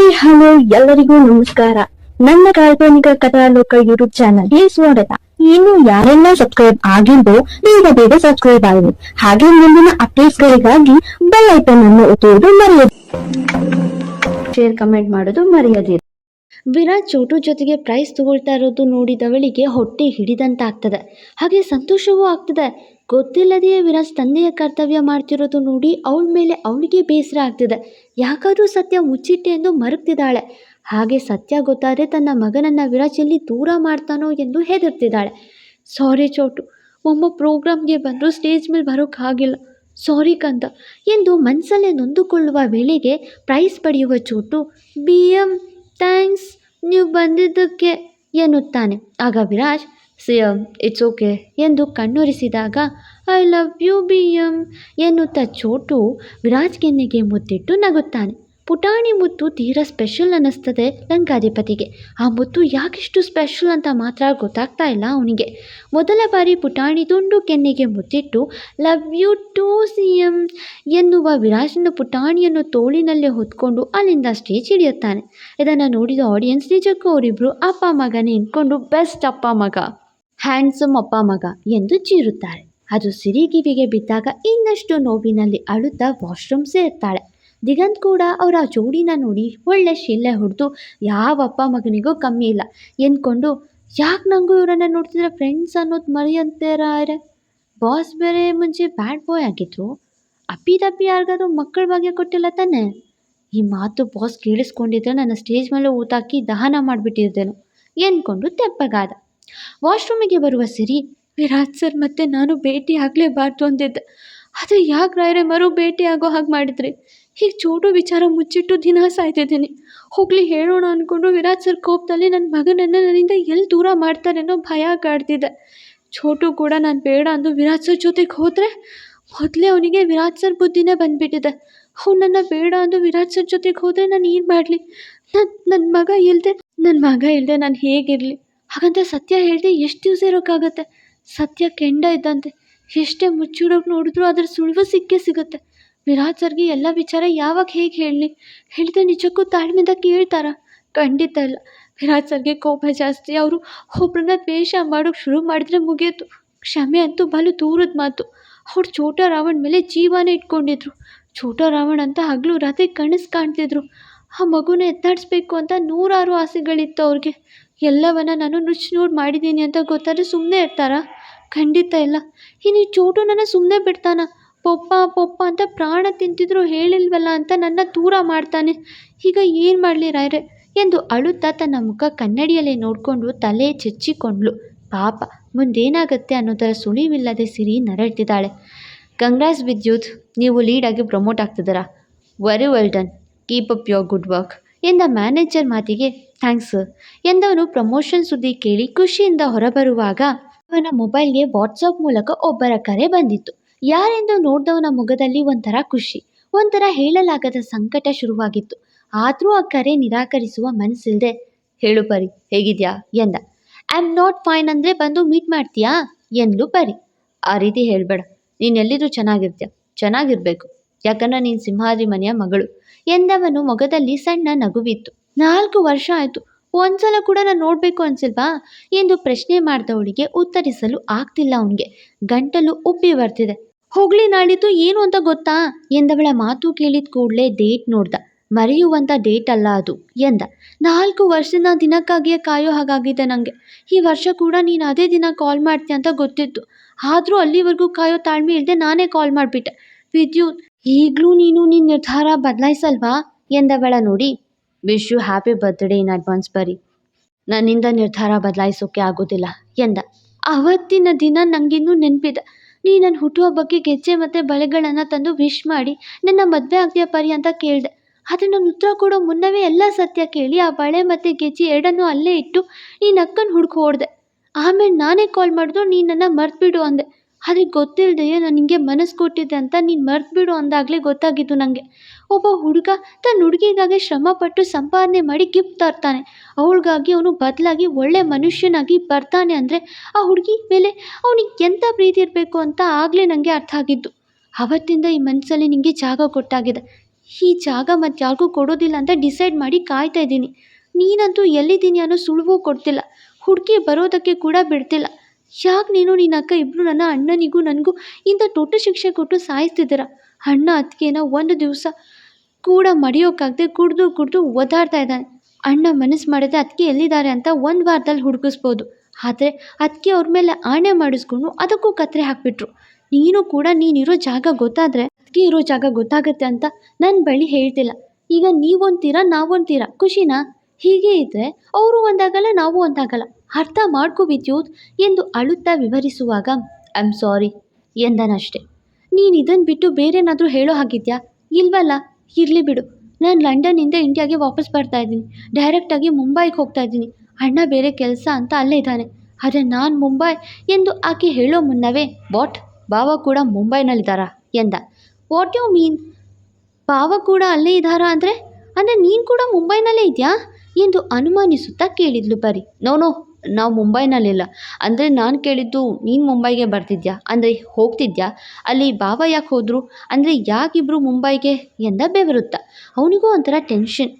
Hi hello ಎಲ್ಲರಿಗೂ ನಮಸ್ಕಾರ. ನನ್ನ ಕಾಲ್ಪನಿಕ ಕಥಾಲೋಕ ಯೂಟ್ಯೂಬ್ ಚಾನಲ್ಗೆ ಸ್ವಾಗತ. ಇನ್ನು ಯಾರೆಲ್ಲ ಸಬ್ಸ್ಕ್ರೈಬ್ ಆಗಿದ್ದು ಬೇಗ ಸಬ್ಸ್ಕ್ರೈಬ್ ಆಗಿ, ಹಾಗೆ ಮುಂದಿನ ಅಪ್ಡೇಟ್ಸ್ ಗಳಿಗಾಗಿ ಬೆಲ್ ಐಕಾನ್ ಅನ್ನು ಒತ್ತುವುದು ಮರೆಯದಿರಿ. ಶೇರ್ ಕಮೆಂಟ್ ಮಾಡೋದು ಮರೆಯದಿರಿ. ವಿರಾಟ್ ಚೋಟು ಜೊತೆಗೆ ಪ್ರೈಸ್ ತಗೊಳ್ತಾ ಇರೋದು ನೋಡಿದವಳಿಗೆ ಹೊಟ್ಟೆ ಹಿಡಿದಂತಾಗ್ತದೆ, ಹಾಗೆ ಸಂತೋಷವೂ ಆಗ್ತದೆ. ಗೊತ್ತಿಲ್ಲದೆಯೇ ವಿರಾಜ್ ತಂದೆಯ ಕರ್ತವ್ಯ ಮಾಡ್ತಿರೋದು ನೋಡಿ ಅವಳ ಮೇಲೆ ಅವಳಿಗೆ ಬೇಸರ ಆಗ್ತಿದೆ. ಯಾಕಾದರೂ ಸತ್ಯ ಮುಚ್ಚಿಟ್ಟೆ ಎಂದು ಮರುಗ್ತಿದ್ದಾಳೆ. ಹಾಗೆ ಸತ್ಯ ಗೊತ್ತಾದರೆ ತನ್ನ ಮಗನನ್ನು ವಿರಾಜ್ ಎಲ್ಲಿ ದೂರ ಮಾಡ್ತಾನೋ ಎಂದು ಹೆದರ್ತಿದ್ದಾಳೆ. ಸಾರಿ ಚೋಟು, ಮೊಮ್ಮ ಪ್ರೋಗ್ರಾಮ್ಗೆ ಬಂದರೂ ಸ್ಟೇಜ್ ಮೇಲೆ ಬರೋಕ್ಕಾಗಿಲ್ಲ, ಸಾರಿ ಕಂದ ಎಂದು ಮನಸ್ಸಲ್ಲೇ ನೊಂದುಕೊಳ್ಳುವ ವೇಳೆಗೆ ಪ್ರೈಸ್ ಪಡೆಯುವ ಚೋಟು BM ಥ್ಯಾಂಕ್ಸ್ ನೀವು ಬಂದಿದ್ದಕ್ಕೆ ಎನ್ನುತ್ತಾನೆ. ಆಗ ವಿರಾಜ್ ಸಿಎಂ ಇಟ್ಸ್ ಓಕೆ ಎಂದು ಕಣ್ಣೊರೆಸಿದಾಗ ಐ ಲವ್ ಯು BM ಎನ್ನುತ್ತಾ ಚೋಟು ವಿರಾಜ್ ಕೆನ್ನೆಗೆ ಮುತ್ತಿಟ್ಟು ನಗುತ್ತಾನೆ. ಪುಟಾಣಿ ಮುತ್ತು ತೀರಾ ಸ್ಪೆಷಲ್ ಅನ್ನಿಸ್ತದೆ ಲಂಕಾಧಿಪತಿಗೆ. ಆ ಮುತ್ತು ಯಾಕಿಷ್ಟು ಸ್ಪೆಷಲ್ ಅಂತ ಮಾತ್ರ ಗೊತ್ತಾಗ್ತಾ ಇಲ್ಲ ಅವನಿಗೆ. ಮೊದಲ ಬಾರಿ ಪುಟಾಣಿ ತುಂಡು ಕೆನ್ನೆಗೆ ಮುತ್ತಿಟ್ಟು ಲವ್ ಯು ಟು CM ಎನ್ನುವ ವಿರಾಜನ ಪುಟಾಣಿಯನ್ನು ತೋಳಿನಲ್ಲೇ ಹೊತ್ಕೊಂಡು ಅಲ್ಲಿಂದ ಸ್ಟೇಜ್ ಹಿಡಿಯುತ್ತಾನೆ. ಇದನ್ನು ನೋಡಿದ ಆಡಿಯನ್ಸ್ ನಿಜಕ್ಕೂ ಅವರಿಬ್ಬರು ಅಪ್ಪ ಮಗನೇ ನಿಂತ್ಕೊಂಡು ಬೆಸ್ಟ್ ಅಪ್ಪ ಮಗ, ಹ್ಯಾಂಡ್ಸಮ್ ಅಪ್ಪ ಮಗ ಎಂದು ಚೀರುತ್ತಾರೆ. ಅದು ಸಿರಿಗಿವಿಗೆ ಬಿದ್ದಾಗ ಇನ್ನಷ್ಟು ನೋವಿನಲ್ಲಿ ಅಳುತ್ತಾ ವಾಶ್ರೂಮ್ ಸೇರ್ತಾಳೆ. ದಿಗಂತ್ ಕೂಡ ಅವರ ಜೋಡಿನ ನೋಡಿ ಒಳ್ಳೆ ಶಿಲ್ಲೆ ಹೊಡೆದು ಯಾವ ಅಪ್ಪ ಮಗನಿಗೂ ಕಮ್ಮಿ ಇಲ್ಲ ಎಂದ್ಕೊಂಡು ಯಾಕೆ ನನಗೂ ಇವರನ್ನು ನೋಡ್ತಿದ್ರೆ ಫ್ರೆಂಡ್ಸ್ ಅನ್ನೋದು ಮರೆಯಂತಾರ. ಬಾಸ್ ಬೇರೆ ಮುಂಚೆ ಬ್ಯಾಡ್ ಬಾಯ್ ಆಗಿದ್ರು, ಅಪ್ಪಿದಪ್ಪಿ ಯಾರಿಗಾದ್ರೂ ಮಕ್ಕಳ ಭಾಗ್ಯ ಕೊಟ್ಟಿಲ್ಲ ತಾನೆ. ಈ ಮಾತು ಬಾಸ್ ಕೇಳಿಸ್ಕೊಂಡಿದ್ರೆ ನನ್ನ ಸ್ಟೇಜ್ ಮೇಲೆ ಊತಾಕಿ ದಹನ ಮಾಡಿಬಿಟ್ಟಿರ್ತೇನು ಎಂದ್ಕೊಂಡು ತೆಪ್ಪಗಾದ. ವಾಶ್ರೂಮಿಗೆ ಬರುವ ಸಿರಿ, ವಿರಾಜ್ ಸರ್ ಮತ್ತೆ ನಾನು ಭೇಟಿ ಆಗಲೇಬಾರ್ದು ಅಂದಿದ್ದೆ, ಆದರೆ ಯಾಕೆ ರಾಯರೇ ಮರು ಭೇಟಿ ಆಗೋ ಹಾಗೆ ಮಾಡಿದ್ರಿ. ಹೀಗೆ ಚೋಟು ವಿಚಾರ ಮುಚ್ಚಿಟ್ಟು ದಿನ ಸಾಯ್ತಿದ್ದೀನಿ. ಹೋಗ್ಲಿ ಹೇಳೋಣ ಅಂದ್ಕೊಂಡು ವಿರಾಜ್ ಸರ್ ಕೋಪದಲ್ಲಿ ನನ್ನ ಮಗನನ್ನು ನನ್ನಿಂದ ಎಲ್ಲಿ ದೂರ ಮಾಡ್ತಾರೇನೋ ಭಯ ಕಾಡ್ತಿದ್ದೆ. ಚೋಟು ಕೂಡ ನಾನು ಬೇಡ ಅಂದು ವಿರಾಜ್ ಸರ್ ಜೊತೆಗೆ ಹೋದರೆ ಮೊದಲೇ ಅವನಿಗೆ ವಿರಾಜ್ ಸರ್ ಬುದ್ಧಿನೇ ಬಂದುಬಿಟ್ಟಿದೆ. ಅವನನ್ನು ಬೇಡ ಅಂದು ವಿರಾಜ್ ಸರ್ ಜೊತೆಗೆ ಹೋದರೆ ನಾನು ಏನು ಮಾಡಲಿ. ನನ್ನ ಮಗ ಇಲ್ಲದೆ ನಾನು ಹೇಗಿರಲಿ. ಹಾಗಂತ ಸತ್ಯ ಹೇಳಿದೆ ಎಷ್ಟು ದಿವಸ ಇರೋಕ್ಕಾಗತ್ತೆ. ಸತ್ಯ ಕೆಂಡ ಇದ್ದಂತೆ, ಎಷ್ಟೇ ಮುಚ್ಚಿಡೋಕೆ ನೋಡಿದ್ರು ಅದರ ಸುಳಿವು ಸಿಗುತ್ತೆ. ವಿರಾಜ್ ಸರ್ಗೆ ಎಲ್ಲ ವಿಚಾರ ಯಾವಾಗ ಹೇಗೆ ಹೇಳಿದ್ರೆ ನಿಜಕ್ಕೂ ತಾಳ್ಮೆಯಿಂದ ಕೇಳ್ತಾರ? ಖಂಡಿತ ಇಲ್ಲ. ವಿರಾಜ್ ಸರ್ಗೆ ಕೋಪ ಜಾಸ್ತಿ. ಅವರು ಒಬ್ಬರನ್ನ ದ್ವೇಷ ಮಾಡೋಕ್ಕೆ ಶುರು ಮಾಡಿದ್ರೆ ಮುಗಿಯಿತು. ಕ್ಷಮೆ ಅಂತೂ ಬಲು ದೂರದ ಮಾತು. ಅವ್ರು ಛೋಟ ರಾವಣ್ ಮೇಲೆ ಜೀವನೇ ಇಟ್ಕೊಂಡಿದ್ರು. ಛೋಟ ರಾವಣ್ ಅಂತ ಹಗಲು ರಾತ್ರಿ ಕನಸು ಕಾಣ್ತಿದ್ರು. ಆ ಮಗುನ ಎತ್ತಾಡಿಸ್ಬೇಕು ಅಂತ ನೂರಾರು ಆಸೆಗಳಿತ್ತು ಅವ್ರಿಗೆ. ಎಲ್ಲವನ್ನ ನಾನು ನುಚ್ಚು ಮಾಡಿದ್ದೀನಿ ಅಂತ ಗೊತ್ತಾದರೆ ಸುಮ್ಮನೆ ಇರ್ತಾರಾ? ಖಂಡಿತ ಇಲ್ಲ. ಇನ್ನು ಚೋಟು ನನ್ನ ಸುಮ್ಮನೆ ಬಿಡ್ತಾನ? ಪೊಪ್ಪ ಅಂತ ಪ್ರಾಣ ತಿಂತಿದ್ರು ಹೇಳಿಲ್ವಲ್ಲ ಅಂತ ನನ್ನ ದೂರ ಮಾಡ್ತಾನೆ. ಈಗ ಏನು ಮಾಡಲಿ ರಾಯ್ರೆ ಎಂದು ಅಳುತ್ತಾ ತನ್ನ ಮುಖ ಕನ್ನಡಿಯಲ್ಲೇ ನೋಡಿಕೊಂಡು ತಲೆ ಚೆಚ್ಚಿಕೊಂಡ್ಳು. ಪಾಪ ಮುಂದೇನಾಗತ್ತೆ ಅನ್ನೋದರ ಸುಳಿವಿಲ್ಲದೆ ಸಿರಿ ನರಳ್ತಿದ್ದಾಳೆ. ಕಂಗ್ರಾಟ್ಸ್ ವಿದ್ಯುತ್, ನೀವು ಲೀಡಾಗಿ ಪ್ರಮೋಟ್ ಆಗ್ತಿದ್ದೀರಾ. Very well done, keep up your good work ಎಂದ ಮ್ಯಾನೇಜರ್ ಮಾತಿಗೆ ಥ್ಯಾಂಕ್ಸ್ ಸರ್ ಎಂದವನು ಪ್ರಮೋಷನ್ ಸುದ್ದಿ ಕೇಳಿ ಖುಷಿಯಿಂದ ಹೊರಬರುವಾಗ ಅವನ ಮೊಬೈಲ್ಗೆ ವಾಟ್ಸಪ್ ಮೂಲಕ ಒಬ್ಬರ ಕರೆ ಬಂದಿತ್ತು. ಯಾರೆಂದು ನೋಡಿದವನ ಮುಖದಲ್ಲಿ ಒಂಥರ ಖುಷಿ, ಒಂಥರ ಹೇಳಲಾಗದ ಸಂಕಟ ಶುರುವಾಗಿತ್ತು. ಆದರೂ ಆ ಕರೆ ನಿರಾಕರಿಸುವ ಮನಸ್ಸಿಲ್ಲದೆ ಹೇಳು ಪರಿ, ಹೇಗಿದ್ಯಾ ಎಂದ. ಐ ಆಮ್ ನಾಟ್ ಫೈನ್ ಅಂದರೆ ಬಂದು ಮೀಟ್ ಮಾಡ್ತೀಯಾ ಎಂದ್ಲು ಪರಿ. ಆ ರೀತಿ ಹೇಳಬೇಡ, ನೀನೆಲ್ಲಿದ್ರೂ ಚೆನ್ನಾಗಿರ್ಬೇಕು, ಯಾಕಂದ್ರೆ ನೀನು ಸಿಂಹಾದ್ರಿ ಮನೆಯ ಮಗಳು ಎಂದವನು ಮೊಗದಲ್ಲಿ ಸಣ್ಣ ನಗುವಿತ್ತು. 4 ವರ್ಷ ಆಯಿತು, ಒಂದ್ಸಲ ಕೂಡ ನಾನು ನೋಡಬೇಕು ಅನಿಸಿಲ್ವಾ ಎಂದು ಪ್ರಶ್ನೆ ಮಾಡಿದವಳಿಗೆ ಉತ್ತರಿಸಲು ಆಗ್ತಿಲ್ಲ. ಅವನಿಗೆ ಗಂಟಲು ಉಬ್ಬಿ ಬರ್ತಿದೆ. ಹೋಗ್ಲಿ, ನಾಳಿದ್ದು ಏನು ಅಂತ ಗೊತ್ತಾ ಎಂದವಳ ಮಾತು ಕೇಳಿದ ಕೂಡಲೇ ಡೇಟ್ ನೋಡ್ದ. ಮರೆಯುವಂಥ ಡೇಟ್ ಅಲ್ಲ ಅದು ಎಂದ. 4 ವರ್ಷದ ದಿನಕ್ಕಾಗಿಯೇ ಕಾಯೋ ಹಾಗಾಗಿದೆ ನನಗೆ. ಈ ವರ್ಷ ಕೂಡ ನೀನು ಅದೇ ದಿನ ಕಾಲ್ ಮಾಡ್ತೀಯ ಅಂತ ಗೊತ್ತಿತ್ತು, ಆದರೂ ಅಲ್ಲಿವರೆಗೂ ಕಾಯೋ ತಾಳ್ಮೆ ಇಲ್ಲದೆ ನಾನೇ ಕಾಲ್ ಮಾಡಿಬಿಟ್ಟೆ. ವಿದ್ಯುತ್, ಈಗಲೂ ನೀನು ನಿನ್ನ ನಿರ್ಧಾರ ಬದಲಾಯಿಸಲ್ವಾ ಎಂದವಳ ನೋಡಿ, wish you happy birthday in advance ಪರಿ, ನನ್ನಿಂದ ನಿರ್ಧಾರ ಬದಲಾಯಿಸೋಕೆ ಆಗೋದಿಲ್ಲ ಎಂದ. ಅವತ್ತಿನ ದಿನ ನನಗಿನ್ನೂ ನೆನಪಿದೆ. ನೀ ನನ್ನ ಹುಟ್ಟುಹಬ್ಬಕ್ಕೆ ಗೆಜ್ಜೆ ಮತ್ತು ಬಳೆಗಳನ್ನು ತಂದು ವಿಶ್ ಮಾಡಿ ನನ್ನ ಮದುವೆ ಆಗ್ತೀಯ ಪರಿ ಅಂತ ಕೇಳಿದೆ. ಆದರೆ ನಾನು ಉತ್ತರ ಕೊಡೋ ಮುನ್ನವೇ ಎಲ್ಲ ಸತ್ಯ ಕೇಳಿ ಆ ಬಳೆ ಮತ್ತು ಗೆಜ್ಜೆ ಎರಡನ್ನೂ ಅಲ್ಲೇ ಇಟ್ಟು ನೀನು ಅಕ್ಕನ ಹುಡುಕಿ ಹೊಡೆದೆ. ಆಮೇಲೆ ನಾನೇ ಕಾಲ್ ಮಾಡಿದ್ರು ನೀನು ನನ್ನ ಮರ್ತ್ಬಿಡು ಅಂದೆ. ಆದರೆ ಗೊತ್ತಿಲ್ಲದೆಯೇ ನಾನು ನಿನಗೆ ಮನಸ್ಸು ಕೊಟ್ಟಿದ್ದೆ ಅಂತ ನೀನು ಮರ್ತ್ಬಿಡು ಅಂದಾಗಲೇ ಗೊತ್ತಾಗಿದ್ದು ನನಗೆ. ಒಬ್ಬ ಹುಡುಗ ತನ್ನ ಹುಡುಗಿಗಾಗಿ ಶ್ರಮಪಟ್ಟು ಸಂಪಾದನೆ ಮಾಡಿ ಗಿಫ್ಟ್ ತರ್ತಾನೆ, ಅವಳಿಗಾಗಿ ಅವನು ಬದಲಾಗಿ ಒಳ್ಳೆ ಮನುಷ್ಯನಾಗಿ ಬರ್ತಾನೆ ಅಂದರೆ ಆ ಹುಡುಗಿ ಮೇಲೆ ಅವನಿಗೆ ಎಂಥ ಪ್ರೀತಿ ಇರಬೇಕು ಅಂತ ಆಗಲೇ ನನಗೆ ಅರ್ಥ ಆಗಿದ್ದು. ಆವತ್ತಿಂದ ಈ ಮನಸ್ಸಲ್ಲಿ ನಿನಗೆ ಜಾಗ ಕೊಟ್ಟಾಗಿದೆ. ಈ ಜಾಗ ಮತ್ತು ಯಾರಿಗೂ ಕೊಡೋದಿಲ್ಲ ಅಂತ ಡಿಸೈಡ್ ಮಾಡಿ ಕಾಯ್ತಾ ಇದ್ದೀನಿ. ನೀನಂತೂ ಎಲ್ಲಿದ್ದೀನಿ ಅನ್ನೋ ಸುಳಿವು ಕೊಡ್ತಿಲ್ಲ. ಹುಡುಕಿ ಬರೋದಕ್ಕೆ ಕೂಡ ಬಿಡ್ತಿಲ್ಲ. ಯಾಕೆ ನೀನು ನಿನ್ನ ಅಕ್ಕ ಇಬ್ಬರು ನನ್ನ ಅಣ್ಣನಿಗೂ ನನಗೂ ಇಂಥ ದೊಡ್ಡ ಶಿಕ್ಷೆ ಕೊಟ್ಟು ಸಾಯಿಸ್ತಿದ್ದೀರ? ಅಣ್ಣ ಅತ್ತಿಗೆನ ಒಂದು ದಿವಸ ಕೂಡ ಮರೆಯೋಕ್ಕಾಗದೆ ಕುಡಿದು ಒದ್ದಾಡ್ತಾ ಇದ್ದಾನೆ. ಅಣ್ಣ ಮನಸ್ಸು ಮಾಡಿದ್ರೆ ಅತ್ತಿಗೆ ಎಲ್ಲಿದ್ದಾರೆ ಅಂತ ಒಂದು ವಾರದಲ್ಲಿ ಹುಡುಕಿಸ್ಬೋದು. ಆದರೆ ಅತ್ತಿಗೆ ಅವ್ರ ಮೇಲೆ ಆಣೆ ಮಾಡಿಸ್ಕೊಂಡು ಅದಕ್ಕೂ ಕತ್ತರಿ ಹಾಕಿಬಿಟ್ರು. ನೀನು ಕೂಡ ನೀನಿರೋ ಜಾಗ ಗೊತ್ತಾದರೆ ಅತ್ತಿಗೆ ಇರೋ ಜಾಗ ಗೊತ್ತಾಗುತ್ತೆ ಅಂತ ನನ್ನ ಬಳಿ ಹೇಳ್ತಿಲ್ಲ. ಈಗ ನೀವೊಂತೀರ ನಾವೊಂತೀರ, ಖುಷಿನಾ? ಹೀಗೆ ಇದ್ದರೆ ಅವರು ಒಂದಾಗಲ್ಲ, ನಾವು ಒಂದಾಗಲ್ಲ. ಅರ್ಥ ಮಾಡ್ಕೋ ವಿದ್ಯುತ್ ಎಂದು ಅಳುತ್ತಾ ವಿವರಿಸುವಾಗ ಐ ಆಮ್ ಸಾರಿ ಎಂದನಷ್ಟೆ. ನೀನು ಇದನ್ನು ಬಿಟ್ಟು ಬೇರೇನಾದರೂ ಹೇಳೋ ಹಾಗಿದ್ಯಾ? ಇಲ್ವಲ್ಲ. ಇರಲಿ ಬಿಡು. ನಾನು ಲಂಡನ್ನಿಂದ ಇಂಡಿಯಾಗೆ ವಾಪಸ್ ಬರ್ತಾ ಇದ್ದೀನಿ. ಡೈರೆಕ್ಟಾಗಿ ಮುಂಬೈಗೆ ಹೋಗ್ತಾ ಇದ್ದೀನಿ. ಅಣ್ಣ ಬೇರೆ ಕೆಲಸ ಅಂತ ಅಲ್ಲೇ ಇದ್ದಾನೆ. ಆದರೆ ನಾನು ಮುಂಬೈ ಎಂದು ಆಕೆ ಹೇಳೋ ಮುನ್ನವೇ ವಾಟ್, ಭಾವ ಕೂಡ ಮುಂಬೈನಲ್ಲಿದ್ದಾರಾ ಎಂದ. What you mean? ಭಾವ ಕೂಡ ಅಲ್ಲೇ ಇದ್ದಾರಾ ಅಂದರೆ ನೀನು ಕೂಡ ಮುಂಬೈನಲ್ಲೇ ಇದೆಯಾ ಎಂದು ಅನುಮಾನಿಸುತ್ತಾ ಕೇಳಿದ್ಲು ಪರಿ. ನೋ, ನಾವು ಮುಂಬೈನಲ್ಲಿಲ್ಲ. ಅಂದರೆ ನಾನು ಕೇಳಿದ್ದು ನೀನು ಮುಂಬೈಗೆ ಬರ್ತಿದ್ಯಾ, ಅಂದರೆ ಹೋಗ್ತಿದ್ಯಾ? ಅಲ್ಲಿ ಭಾವ ಯಾಕೆ ಹೋದರು, ಅಂದರೆ ಯಾಕಿಬ್ರು ಮುಂಬೈಗೆ ಎಂದ ಬೆವರುತ್ತಾ. ಅವನಿಗೂ ಒಂಥರ ಟೆನ್ಷನ್.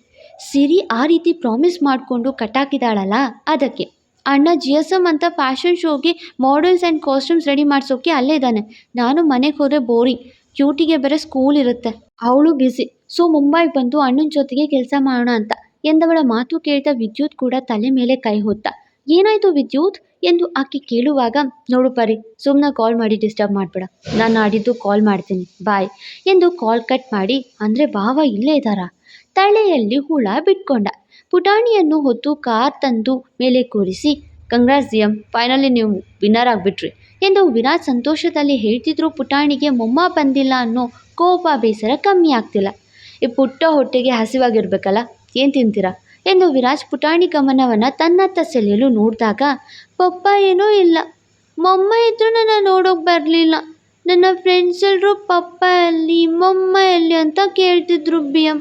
ಸಿರಿ ಆ ರೀತಿ ಪ್ರಾಮಿಸ್ ಮಾಡಿಕೊಂಡು ಕಟ್ಟಾಕಿದಾಳಲ್ಲ, ಅದಕ್ಕೆ. ಅಣ್ಣ GSM ಅಂತ ಫ್ಯಾಷನ್ ಶೋಗೆ ಮಾಡೆಲ್ಸ್ ಆ್ಯಂಡ್ ಕಾಸ್ಟ್ಯೂಮ್ಸ್ ರೆಡಿ ಮಾಡಿಸೋಕೆ ಅಲ್ಲೇ ಇದ್ದಾನೆ. ನಾನು ಮನೆಗೆ ಹೋದರೆ ಬೋರಿಂಗ್. ಕ್ಯೂಟಿಗೆ ಬೇರೆ ಸ್ಕೂಲ್ ಇರುತ್ತೆ, ಅವಳು ಬ್ಯುಸಿ. ಸೊ ಮುಂಬೈಗೆ ಬಂದು ಅಣ್ಣನ ಜೊತೆಗೆ ಕೆಲಸ ಮಾಡೋಣ ಅಂತ ಎಂದವಳ ಮಾತು ಕೇಳ್ತಾ ವಿದ್ಯುತ್ ಕೂಡ ತಲೆ ಮೇಲೆ ಕೈ ಹೊತ್ತ. ಏನಾಯಿತು ವಿದ್ಯುತ್ ಎಂದು ಆಕೆ ಕೇಳುವಾಗ, ನೋಡು ಪರಿ, ಸುಮ್ಮನೆ ಕಾಲ್ ಮಾಡಿ ಡಿಸ್ಟರ್ಬ್ ಮಾಡಬೇಡ. ನಾನು ನಾಡಿದ್ದು ಕಾಲ್ ಮಾಡ್ತೀನಿ, ಬಾಯ್ ಎಂದು ಕಾಲ್ ಕಟ್ ಮಾಡಿ. ಅಂದರೆ ಭಾವ ಇಲ್ಲೇ ಇದ್ದಾರಾ? ತಲೆಯಲ್ಲಿ ಹುಳ ಬಿಟ್ಕೊಂಡ. ಪುಟಾಣಿಯನ್ನು ಹೊತ್ತು ಕಾರ್ ತಂದು ಮೇಲೆ ಕೂರಿಸಿ, ಕಂಗ್ರಾಟ್ಸ್ ಜಿಎಂ, ಫೈನಲಿ ನೀವು ವಿನ್ನರ್ ಆಗಿಬಿಟ್ರಿ ಎಂದು ವಿರಾಜ್ ಸಂತೋಷದಲ್ಲಿ ಹೇಳ್ತಿದ್ರು. ಪುಟಾಣಿಗೆ ಮೊಮ್ಮ ಬಂದಿಲ್ಲ ಅನ್ನೋ ಕೋಪ ಬೇಸರ ಕಮ್ಮಿ ಆಗ್ತಿಲ್ಲ. ಈ ಪುಟ್ಟ ಹೊಟ್ಟೆಗೆ ಹಸಿವಾಗಿರ್ಬೇಕಲ್ಲ, ಏನು ತಿಂತೀರಾ ಎಂದು ವಿರಾಜ್ ಪುಟಾಣಿ ಗಮನವನ್ನು ತನ್ನತ್ತ ಸೆಳೆಯಲು ನೋಡಿದಾಗ, ಪಪ್ಪ ಏನೂ ಇಲ್ಲ, ಮೊಮ್ಮ ಇದ್ರೂ ನನ್ನ ನೋಡೋಕೆ ಬರಲಿಲ್ಲ. ನನ್ನ ಫ್ರೆಂಡ್ಸ್ ಎಲ್ಲರೂ ಪಪ್ಪ ಎಲ್ಲಿ, ಮೊಮ್ಮ ಎಲ್ಲಿ ಅಂತ ಕೇಳ್ತಿದ್ರು BM.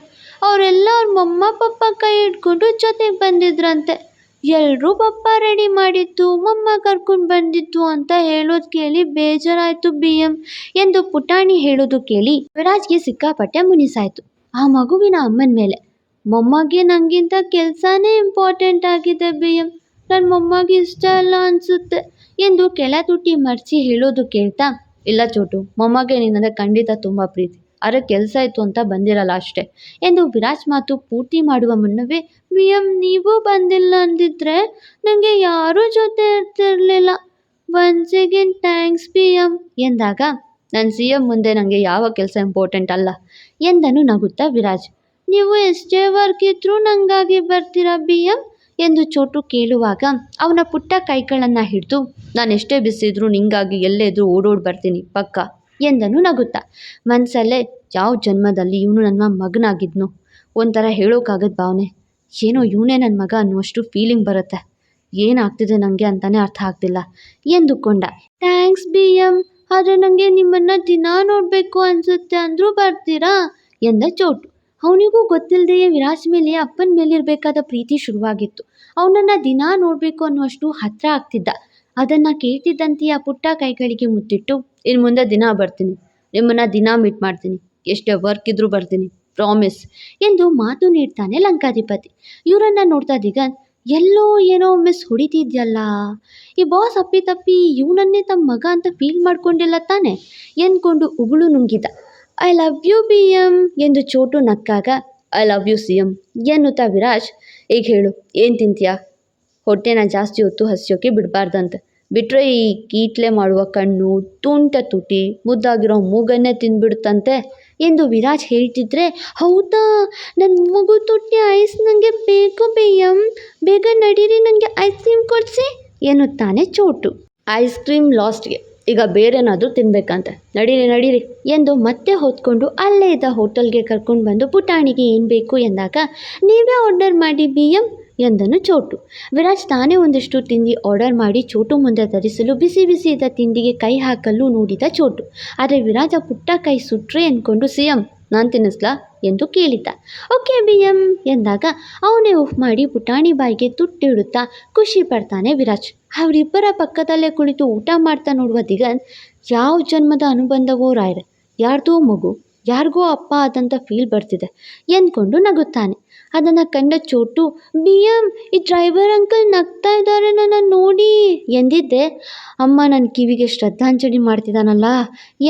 ಅವರೆಲ್ಲ ಅವ್ರ ಮೊಮ್ಮ ಪಪ್ಪ ಕೈ ಹಿಡ್ಕೊಂಡು ಜೊತೆಗೆ ಬಂದಿದ್ರಂತೆ. ಎಲ್ಲರೂ ಪಪ್ಪ ರೆಡಿ ಮಾಡಿದ್ದು, ಮೊಮ್ಮ ಕರ್ಕೊಂಡು ಬಂದಿದ್ದು ಅಂತ ಹೇಳೋದು ಕೇಳಿ ಬೇಜಾರಾಯಿತು BM ಎಂದು ಪುಟಾಣಿ ಹೇಳೋದು ಕೇಳಿ ವಿರಾಜ್ಗೆ ಸಿಕ್ಕಾಪಟ್ಟೆ ಮುನಿಸಾಯಿತು. ಆ ಮಗುವಿನ ಅಮ್ಮನ ಮೇಲೆ. ಮೊಮ್ಮಗೆ ನನಗಿಂತ ಕೆಲಸನೇ ಇಂಪಾರ್ಟೆಂಟ್ ಆಗಿದೆ BM, ನನ್ನ ಮೊಮ್ಮಗೆ ಇಷ್ಟ ಇಲ್ಲ ಅನಿಸುತ್ತೆ ಎಂದು ಕೆಳ ತುಟಿ ಮರ್ಚಿ ಹೇಳೋದು ಕೇಳ್ತಾ, ಇಲ್ಲ ಚೋಟು, ಮೊಮ್ಮಗೆ ನಿನ್ನಂದರೆ ಖಂಡಿತ ತುಂಬ ಪ್ರೀತಿ, ಆದರೆ ಕೆಲಸ ಇತ್ತು ಅಂತ ಬಂದಿರಲ್ಲ ಅಷ್ಟೇ ಎಂದು ವಿರಾಜ್ ಮಾತು ಪೂರ್ತಿ ಮಾಡುವ ಮುನ್ನವೇ, BM ನೀವು ಬಂದಿಲ್ಲ ಅಂದಿದ್ರೆ ನನಗೆ ಯಾರೂ ಜೊತೆ ಇರ್ತಿರಲಿಲ್ಲ. ಒನ್ಸ್ ಅಗೇನ್ ಥ್ಯಾಂಕ್ಸ್ BM ಎಂದಾಗ, ನನ್ನ CM ಮುಂದೆ ನನಗೆ ಯಾವ ಕೆಲಸ ಇಂಪಾರ್ಟೆಂಟ್ ಅಲ್ಲ ಎಂದನು ನಗುತ್ತಾ ವಿರಾಜ್. ನೀವು ಎಷ್ಟೇ ವರ್ಕ್ ಇದ್ರೂ ನನಗಾಗಿ ಬರ್ತೀರಾ BM ಎಂದು ಚೋಟು ಕೇಳುವಾಗ ಅವನ ಪುಟ್ಟ ಕೈಗಳನ್ನು ಹಿಡಿದು, ನಾನು ಎಷ್ಟೇ ಬಿಸಿದ್ರೂ ನಿಂಗಾಗಿ ಎಲ್ಲೇ ಇದ್ರೂ ಓಡೋಡಿ ಬರ್ತೀನಿ ಪಕ್ಕ ಎಂದನು ನಗುತ್ತಾ. ಮನಸ್ಸಲ್ಲೇ, ಯಾವ ಜನ್ಮದಲ್ಲಿ ಇವನು ನನ್ನ ಮಗನಾಗಿದ್ನು, ಒಂಥರ ಹೇಳೋಕ್ಕಾಗದ ಭಾವನೆ. ಏನೋ ಇವನೇ ನನ್ನ ಮಗ ಅನ್ನುವಷ್ಟು ಫೀಲಿಂಗ್ ಬರುತ್ತೆ. ಏನಾಗ್ತಿದೆ ನನಗೆ ಅಂತಲೇ ಅರ್ಥ ಆಗ್ತಿಲ್ಲ ಎಂದುಕೊಂಡ. ಥ್ಯಾಂಕ್ಸ್ BM, ಆದರೆ ನನಗೆ ನಿಮ್ಮನ್ನು ದಿನ ನೋಡಬೇಕು ಅನಿಸುತ್ತೆ, ಅಂದರೂ ಬರ್ತೀರಾ ಎಂದ ಚೋಟು. ಅವನಿಗೂ ಗೊತ್ತಿಲ್ಲದೆಯೇ ವಿರಾಜ್ ಮೇಲೆ ಅಪ್ಪನ ಮೇಲಿರಬೇಕಾದ ಪ್ರೀತಿ ಶುರುವಾಗಿತ್ತು. ಅವನನ್ನು ದಿನ ನೋಡಬೇಕು ಅನ್ನುವಷ್ಟು ಹತ್ತಿರ ಆಗ್ತಿದ್ದ. ಅದನ್ನು ಕೇಳ್ತಿದ್ದಂತೆಯೇ ಆ ಪುಟ್ಟ ಕೈಗಳಿಗೆ ಮುತ್ತಿಟ್ಟು, ಇನ್ನು ಮುಂದೆ ದಿನ ಬರ್ತೀನಿ, ನಿಮ್ಮನ್ನು ದಿನ ಮೀಟ್ ಮಾಡ್ತೀನಿ, ಎಷ್ಟೇ ವರ್ಕ್ ಇದ್ರೂ ಬರ್ತೀನಿ, ಪ್ರಾಮಿಸ್ ಎಂದು ಮಾತು ನೀಡ್ತಾನೆ ಲಂಕಾಧಿಪತಿ. ಇವರನ್ನು ನೋಡ್ತಾ ದಿಗಂತ್, ಎಲ್ಲೋ ಏನೋ ಮಿಸ್ ಹೊಡಿತಿದ್ಯಲ್ಲ, ಈ ಬಾಸ್ ಅಪ್ಪಿತಪ್ಪಿ ಇವನನ್ನೇ ತಮ್ಮ ಮಗ ಅಂತ ಫೀಲ್ ಮಾಡ್ಕೊಂಡಿಲ್ಲ ತಾನೆ ಎಂದ್ಕೊಂಡು ಉಗುಳು ನುಂಗಿದ. ಐ ಲವ್ ಯು BM ಎಂದು ಚೋಟು ನಕ್ಕಾಗ, ಐ ಲವ್ ಯು CM ಎನ್ನುತ್ತಾ ವಿರಾಜ್, ಈಗ ಹೇಳು ಏನು ತಿಂತೀಯಾ? ಹೊಟ್ಟೆನ ಜಾಸ್ತಿ ಹೊತ್ತು ಹಸಿಯೋಕೆ ಬಿಡಬಾರ್ದಂತೆ, ಬಿಟ್ಟರೆ ಈ ಕೀಟ್ಲೆ ಮಾಡುವ ಕಣ್ಣು, ತುಂಟ ತುಟಿ, ಮುದ್ದಾಗಿರೋ ಮೂಗನ್ನೇ ತಿಂದ್ಬಿಡುತ್ತಂತೆ ಎಂದು ವಿರಾಜ್ ಹೇಳ್ತಿದ್ರೆ, ಹೌದಾ, ನನ್ನ ಮೂಗು ತುಟಿ ಐಸ್ ನನಗೆ ಬೇಕು BM, ಬೇಗ ನಡೀರಿ, ನನಗೆ ಐಸ್ ಕ್ರೀಮ್ ಕೊಡಿಸಿ ಎನ್ನುತ್ತಾನೆ ಚೋಟು. ಐಸ್ ಕ್ರೀಮ್ ಲಾಸ್ಟ್ಗೆ, ಈಗ ಬೇರೆನಾದರೂ ತಿನ್ನಬೇಕಂತೆ, ನಡೀರಿ ಎಂದು ಮತ್ತೆ ಹೊತ್ಕೊಂಡು ಅಲ್ಲೇ ಇದ್ದ ಹೋಟೆಲ್ಗೆ ಕರ್ಕೊಂಡು ಬಂದು ಪುಟಾಣಿಗೆ ಏನು ಬೇಕು ಎಂದಾಗ, ನೀವೇ ಆರ್ಡರ್ ಮಾಡಿ BM ಎಂದನು ಚೋಟು. ವಿರಾಜ್ ತಾನೇ ಒಂದಿಷ್ಟು ತಿಂಡಿ ಆರ್ಡರ್ ಮಾಡಿ ಚೋಟು ಮುಂದೆ ಧರಿಸಲು ಬಿಸಿ ಬಿಸಿ ಇದ್ದ ತಿಂಡಿಗೆ ಕೈ ಹಾಕಲು ನೋಡಿದ ಚೋಟು. ಆದರೆ ವಿರಾಜ ಪುಟ್ಟ ಕೈ ಸುಟ್ರೆ ಎಂದ್ಕೊಂಡು, CM ನಾನು ತಿನ್ನಿಸ್ಲಾ ಎಂದು ಕೇಳಿದ್ದ. ಓಕೆ BM ಎಂದಾಗ ಅವನೇ ಆಫ್ ಮಾಡಿ ಪುಟಾಣಿ ಬಾಯಿಗೆ ತುಟ್ಟಿಡುತ್ತಾ ಖುಷಿ ಪಡ್ತಾನೆ ವಿರಾಜ್. ಅವರಿಬ್ಬರ ಪಕ್ಕದಲ್ಲೇ ಕುಳಿತು ಊಟ ಮಾಡ್ತಾ ನೋಡುವ ದಿಗಂತ್, ಯಾವ ಜನ್ಮದ ಅನುಬಂಧವೋ ರಾಯರೇ, ಯಾರ್ದೋ ಮಗು ಯಾರಿಗೋ ಅಪ್ಪ ಆದಂಥ ಫೀಲ್ ಬರ್ತಿದೆ ಎಂದ್ಕೊಂಡು ನಗುತ್ತಾನೆ. ಅದನ್ನು ಕಂಡ ಚೋಟು, ಬಿ ಎಂ, ಈ ಡ್ರೈವರ್ ಅಂಕಲ್ ನಗ್ತಾ ಇದ್ದಾರೆ ನನ್ನ ನೋಡಿ ಎಂದಿದ್ದೆ. ಅಮ್ಮ ನನ್ನ ಕಿವಿಗೆ ಶ್ರದ್ಧಾಂಜಲಿ ಮಾಡ್ತಿದ್ದಾನಲ್ಲ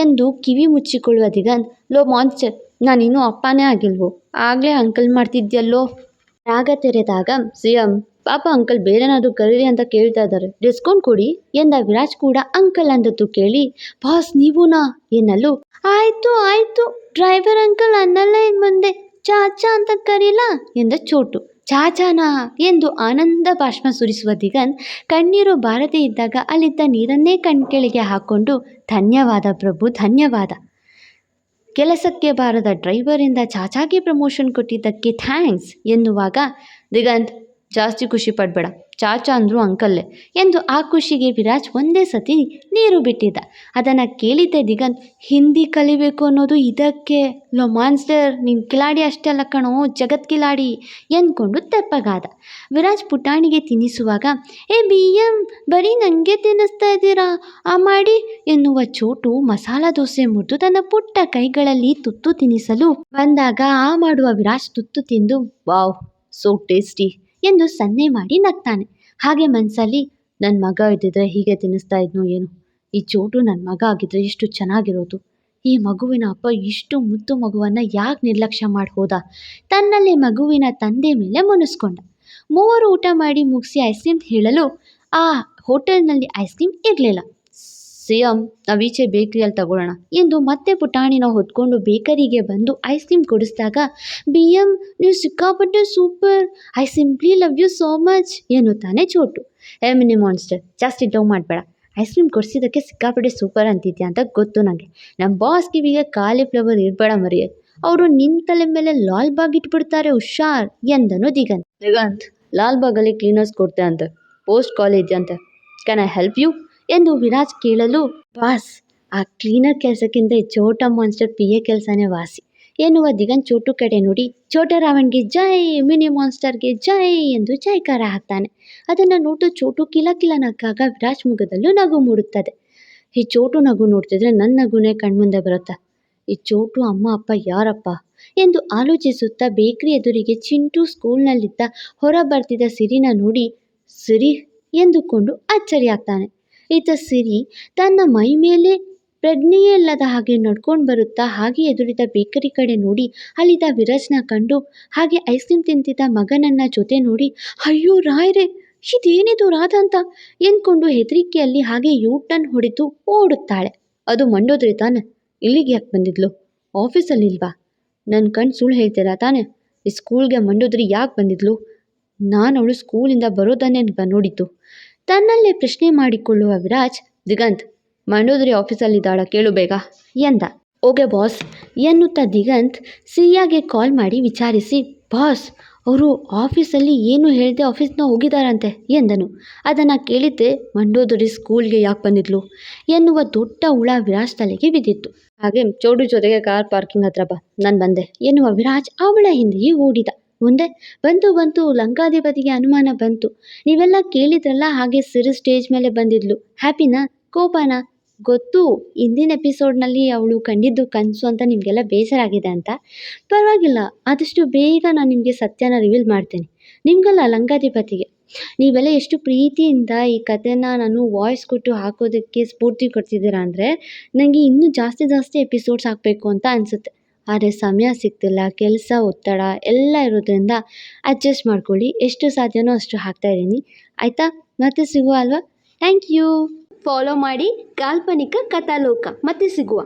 ಎಂದು ಕಿವಿ ಮುಚ್ಚಿಕೊಳ್ಳುವ ದಿಗಂತ್, ಲೋ ಮಾನ್ಸ್ಟರ್, ನಾನಿನ್ನೂ ಅಪ್ಪನೇ ಆಗಿಲ್ವೋ, ಆಗಲೇ ಅಂಕಲ್ ಮಾಡ್ತಿದ್ಯಲ್ಲೋ. ರಾಗ ತೆರೆದಾಗ, ಸಿಎಂ, ಪಾಪ ಅಂಕಲ್ ಬೇರೆನಾದರೂ ಕರೀರಿ ಅಂತ ಕೇಳ್ತಾ ಇದ್ದಾರೆ, ಡಿಸ್ಕೌಂಟ್ ಕೊಡಿ ಎಂದ ವಿರಾಜ್ ಕೂಡ ಅಂಕಲ್ ಅಂದದ್ದು ಕೇಳಿ, ಬಾಸ್ ನೀವುನಾ ಎನ್ನಲು, ಆಯ್ತು ಆಯ್ತು, ಡ್ರೈವರ್ ಅಂಕಲ್ ಅನ್ನಲ್ಲ ಇನ್ನು ಮುಂದೆ ಚಾಚಾ ಅಂತ ಕರೀಲ ಎಂದ ಚೋಟು. ಚಾಚಾನಾ ಎಂದು ಆನಂದ ಬಾಷ್ಪ ಸುರಿಸುವ ದಿಗಂತ್ ಕಣ್ಣೀರು ಬಾರದೇ ಇದ್ದಾಗ ಅಲ್ಲಿದ್ದ ನೀರನ್ನೇ ಕಣ್ಕೆಳಗೆ ಹಾಕ್ಕೊಂಡು, ಧನ್ಯವಾದ ಪ್ರಭು, ಧನ್ಯವಾದ. ಕೆಲಸಕ್ಕೆ ಬಾರದ ಡ್ರೈವರಿಂದ ಚಾಚಾಗೆ ಪ್ರಮೋಷನ್ ಕೊಟ್ಟಿದ್ದಕ್ಕೆ ಥ್ಯಾಂಕ್ಸ್ ಎನ್ನುವಾಗ, ದಿಗಂತ್ ಜಾಸ್ತಿ ಖುಷಿ ಪಡಬೇಡ, ಚಾಚಾ ಅಂದರು ಅಂಕಲ್ಲೇ ಎಂದು ಆ ಖುಷಿಗೆ ವಿರಾಜ್ ಒಂದೇ ಸತಿ ನೀರು ಬಿಟ್ಟಿದ್ದ. ಅದನ್ನು ಕೇಳಿದ್ದ ದಿಗಂತ್, ಹಿಂದಿ ಕಲಿಬೇಕು ಅನ್ನೋದು ಇದಕ್ಕೆ, ಲೋ ಮಾನ್ಸ್ಟರ್, ನೀನು ಕಿಲಾಡಿ ಅಷ್ಟೇ ಅಲ್ಲ ಕಣೋ, ಜಗತ್ ಕಿಲಾಡಿ ಎಂದ್ಕೊಂಡು ತೆಪ್ಪಗಾದ. ವಿರಾಜ್ ಪುಟಾಣಿಗೆ ತಿನ್ನಿಸುವಾಗ, ಏ ಬಿ ಎಂ, ಬರೀ ನನಗೆ ತಿನ್ನಿಸ್ತಾ ಇದ್ದೀರಾ, ಆ ಮಾಡಿ ಎನ್ನುವ ಚೋಟು ಮಸಾಲ ದೋಸೆ ಮುರಿದು ತನ್ನ ಪುಟ್ಟ ಕೈಗಳಲ್ಲಿ ತುತ್ತು ತಿನ್ನಿಸಲು ಬಂದಾಗ ಆ ಮಾಡುವ ವಿರಾಜ್ ತುತ್ತು ತಿಂದು, ವಾವ್, ಸೋ ಟೇಸ್ಟಿ ಎಂದು ಸನ್ನೆ ಮಾಡಿ ನಗ್ತಾನೆ. ಹಾಗೆ ಮನಸ್ಸಲ್ಲಿ, ನನ್ನ ಮಗ ಇದ್ದಿದ್ರೆ ಹೀಗೆ ತಿನ್ನಿಸ್ತಾ ಇದ್ನೋ ಏನು, ಈ ಚೋಟು ನನ್ನ ಮಗ ಆಗಿದ್ರೆ ಎಷ್ಟು ಚೆನ್ನಾಗಿರೋದು, ಈ ಮಗುವಿನ ಅಪ್ಪ ಇಷ್ಟು ಮುದ್ದು ಮಗುವನ್ನು ಯಾಕೆ ನಿರ್ಲಕ್ಷ್ಯ ಮಾಡಿ ಹೋದ, ತನ್ನಲ್ಲೇ ಮಗುವಿನ ತಂದೆ ಮೇಲೆ ಮುನಿಸ್ಕೊಂಡ. ಮೂವರು ಊಟ ಮಾಡಿ ಮುಗಿಸಿ ಐಸ್ ಕ್ರೀಮ್ ಹೇಳಲು ಆ ಹೋಟೆಲ್ನಲ್ಲಿ ಐಸ್ ಕ್ರೀಮ್ ಇರಲಿಲ್ಲ. ಸಿಎಂ, ನಾವೀಚೆ ಬೇಕ್ರಿಯಲ್ಲಿ ತಗೊಳ್ಳೋಣ ಎಂದು ಮತ್ತೆ ಪುಟಾಣಿನ ಹೊತ್ಕೊಂಡು ಬೇಕರಿಗೆ ಬಂದು ಐಸ್ ಕ್ರೀಮ್ ಕೊಡಿಸಿದಾಗ, ಬಿ ಎಂ, ನೀವು ಸಿಕ್ಕಾಪಟ್ಟೆ super, I simply love you so much ಎನ್ನುತ್ತಾನೆ ಚೋಟು. ಮಿನಿ ಮಾನ್ಸ್ಟರ್, ಜಾಸ್ತಿ ಡೌ ಮಾಡಬೇಡ, ಐಸ್ ಕ್ರೀಮ್ ಕೊಡಿಸಿದ್ದಕ್ಕೆ ಸಿಕ್ಕಾಪಟ್ಟೆ ಸೂಪರ್ ಅಂತಿದ್ಯಾ ಅಂತ ಗೊತ್ತು ನನಗೆ. ನಮ್ಮ ಬಾಸ್ ಕಿವಿಗೆ ಕಾಲಿಫ್ಲವರ್ ಇರಬೇಡ ಮರಿಯೇ, ಅವರು ನಿನ್ನ ತಲೆ ಮೇಲೆ ಲಾಲ್ ಬಾಗ್ ಇಟ್ಬಿಡ್ತಾರೆ, ಹುಷಾರ್ ಎಂದನು ದಿಗಂತ್. ದಿಗಂತ್, ಲಾಲ್ ಬಾಗಲ್ಲಿ ಕ್ಲೀನರ್ಸ್ ಕೊಡ್ತೆ ಅಂತೆ, ಪೋಸ್ಟ್ ಕಾಲ್ ಇದೆಯಂತೆ, ಕ್ಯಾನ್ ಐ ಹೆಲ್ಪ್ ಯು ಎಂದು ವಿರಾಜ್ ಕೇಳಲು, ಬಾಸ್, ಆ ಕ್ಲೀನರ್ ಕೆಲಸಕ್ಕಿಂತ ಚೋಟ ಮಾನ್ಸ್ಟರ್ ಪಿ ಎ ಕೆಲಸನೇ ವಾಸಿ ಎನ್ನುವ ದಿಗಂತ್ ಚೋಟು ಕಡೆ ನೋಡಿ, ಚೋಟ ರಾವಣ್ಗೆ ಜೈ, ಮಿನಿ ಮಾನ್ಸ್ಟರ್ಗೆ ಜೈ ಎಂದು ಜೈಕಾರ ಹಾಕ್ತಾನೆ. ಅದನ್ನು ನೋಡು ಚೋಟು ಕಿಲ ಕಿಲ ನಕ್ಕಾಗ ವಿರಾಜ್ ಮುಖದಲ್ಲೂ ನಗು ಮೂಡುತ್ತದೆ. ಈ ಚೋಟು ನಗು ನೋಡ್ತಿದ್ರೆ ನನ್ನ ನಗುನೇ ಕಣ್ಮುಂದೆ ಬರುತ್ತೆ. ಈ ಚೋಟು ಅಮ್ಮ ಅಪ್ಪ ಯಾರಪ್ಪ ಎಂದು ಆಲೋಚಿಸುತ್ತಾ ಬೇಕ್ರಿ ಎದುರಿಗೆ ಚಿಂಟು ಸ್ಕೂಲ್ನಲ್ಲಿದ್ದ ಹೊರ ಬರ್ತಿದ್ದ ಸಿರಿನ ನೋಡಿ, ಸಿರಿ ಎಂದುಕೊಂಡು ಅಚ್ಚರಿಯಾಗ್ತಾನೆ. ಈತ ಸಿರಿ ತನ್ನ ಮೈ ಮೇಲೆ ಪ್ರಜ್ಞೆಯೇ ಇಲ್ಲದ ಹಾಗೆ ನಡ್ಕೊಂಡು ಬರುತ್ತಾ ಹಾಗೆ ಎದುರಿದ ಬೇಕರಿ ಕಡೆ ನೋಡಿ ಅಲ್ಲಿದ್ದ ವಿರಾಜ್ನ ಕಂಡು ಹಾಗೆ ಐಸ್ ಕ್ರೀಮ್ ತಿಂತಿದ್ದ ಮಗನನ್ನ ಜೊತೆ ನೋಡಿ, ಅಯ್ಯೋ ರಾಯ್ರೆ, ಇದೇನಿದು ರಾಧಾಂತ ಎಂದ್ಕೊಂಡು ಹೆದರಿಕೆಯಲ್ಲಿ ಹಾಗೆ ಯೂಟರ್ನ್ ಹೊಡೆದು ಓಡುತ್ತಾಳೆ. ಅದು ಮಂಡೋದ್ರಿ ತಾನೆ, ಇಲ್ಲಿಗೆ ಯಾಕೆ ಬಂದಿದ್ಲು, ಆಫೀಸಲ್ಲಿಲ್ವಾ, ನನ್ನ ಕಣ್ಣು ಸುಳ್ಳು ಹೇಳ್ತೀರಾ ತಾನೆ, ಈ ಸ್ಕೂಲ್ಗೆ ಮಂಡೋದ್ರಿ ಯಾಕೆ ಬಂದಿದ್ಲು, ನಾನು ಅವಳು ಸ್ಕೂಲಿಂದ ಬರೋದನ್ನೇ ನೋಡಿದ್ದು. ತನ್ನಲ್ಲೇ ಪ್ರಶ್ನೆ ಮಾಡಿಕೊಳ್ಳುವ ವಿರಾಜ್, ದಿಗಂತ್, ಮಂಡೋದ್ರಿ ಆಫೀಸಲ್ಲಿದ್ದಾಳ ಕೇಳು ಬೇಗ ಎಂದ. ಓಕೆ ಬಾಸ್ ಎನ್ನುತ್ತಾ ದಿಗಂತ್ ಸಿಯಾಗೆ ಕಾಲ್ ಮಾಡಿ ವಿಚಾರಿಸಿ, ಬಾಸ್, ಅವರು ಆಫೀಸಲ್ಲಿ ಏನು ಹೇಳ್ದೆ ಆಫೀಸ್ನ ಹೋಗಿದ್ದಾರಂತೆ ಎಂದನು. ಅದನ್ನು ಕೇಳಿದ್ದೆ ಮಂಡೋದರಿ ಸ್ಕೂಲ್ಗೆ ಯಾಕೆ ಬಂದಿದ್ಲು ಎನ್ನುವ ದೊಡ್ಡ ಹುಳ ವಿರಾಜ್ ತಲೆಗೆ ಬಿದ್ದಿತ್ತು. ಹಾಗೆ ಚೋಡು ಜೊತೆಗೆ ಕಾರ್ ಪಾರ್ಕಿಂಗ್ ಹತ್ರ ಬಾ, ನಾನು ಬಂದೆ ಎನ್ನುವ ವಿರಾಜ್ ಅವಳ ಹಿಂದೆಯೇ ಓಡಿದ. ಮುಂದೆ ಬಂತು ಲಂಕಾಧಿಪತಿಗೆ ಅನುಮಾನ ಬಂತು. ನೀವೆಲ್ಲ ಕೇಳಿದ್ರಲ್ಲ, ಹಾಗೆ ಸಿರಿ ಸ್ಟೇಜ್ ಮೇಲೆ ಬಂದಿದ್ಲು, ಹ್ಯಾಪಿನಾ ಕೋಪನಾ ಗೊತ್ತು, ಹಿಂದಿನ ಎಪಿಸೋಡ್ನಲ್ಲಿ ಅವಳು ಕಂಡಿದ್ದು ಕನಸು ಅಂತ ನಿಮಗೆಲ್ಲ ಬೇಸರ ಆಗಿದೆ ಅಂತ. ಪರವಾಗಿಲ್ಲ, ಆದಷ್ಟು ಬೇಗ ನಾನು ನಿಮಗೆ ಸತ್ಯನ ರಿವೀಲ್ ಮಾಡ್ತೇನೆ, ನಿಮಗಲ್ಲ ಲಂಕಾಧಿಪತಿಗೆ. ನೀವೆಲ್ಲ ಎಷ್ಟು ಪ್ರೀತಿಯಿಂದ ಈ ಕಥೆನ ನಾನು ವಾಯ್ಸ್ ಕೊಟ್ಟು ಹಾಕೋದಕ್ಕೆ ಸ್ಫೂರ್ತಿ ಕೊಡ್ತಿದ್ದೀರಾ ಅಂದರೆ ನನಗೆ ಇನ್ನೂ ಜಾಸ್ತಿ ಎಪಿಸೋಡ್ಸ್ ಹಾಕಬೇಕು ಅಂತ ಅನಿಸುತ್ತೆ. ಆದರೆ ಸಮಯ ಸಿಗ್ತಿಲ್ಲ, ಕೆಲಸ, ಒತ್ತಡ ಎಲ್ಲ ಇರೋದ್ರಿಂದ ಅಡ್ಜಸ್ಟ್ ಮಾಡ್ಕೊಳ್ಳಿ, ಎಷ್ಟು ಸಾಧ್ಯನೋ ಅಷ್ಟು ಹಾಕ್ತಾಯಿದ್ದೀನಿ, ಆಯಿತಾ? ಮತ್ತೆ ಸಿಗುವ ಅಲ್ವಾ? Thank you. ಫಾಲೋ ಮಾಡಿ ಕಾಲ್ಪನಿಕ ಕಥಾಲೋಕ. ಮತ್ತೆ ಸಿಗುವ.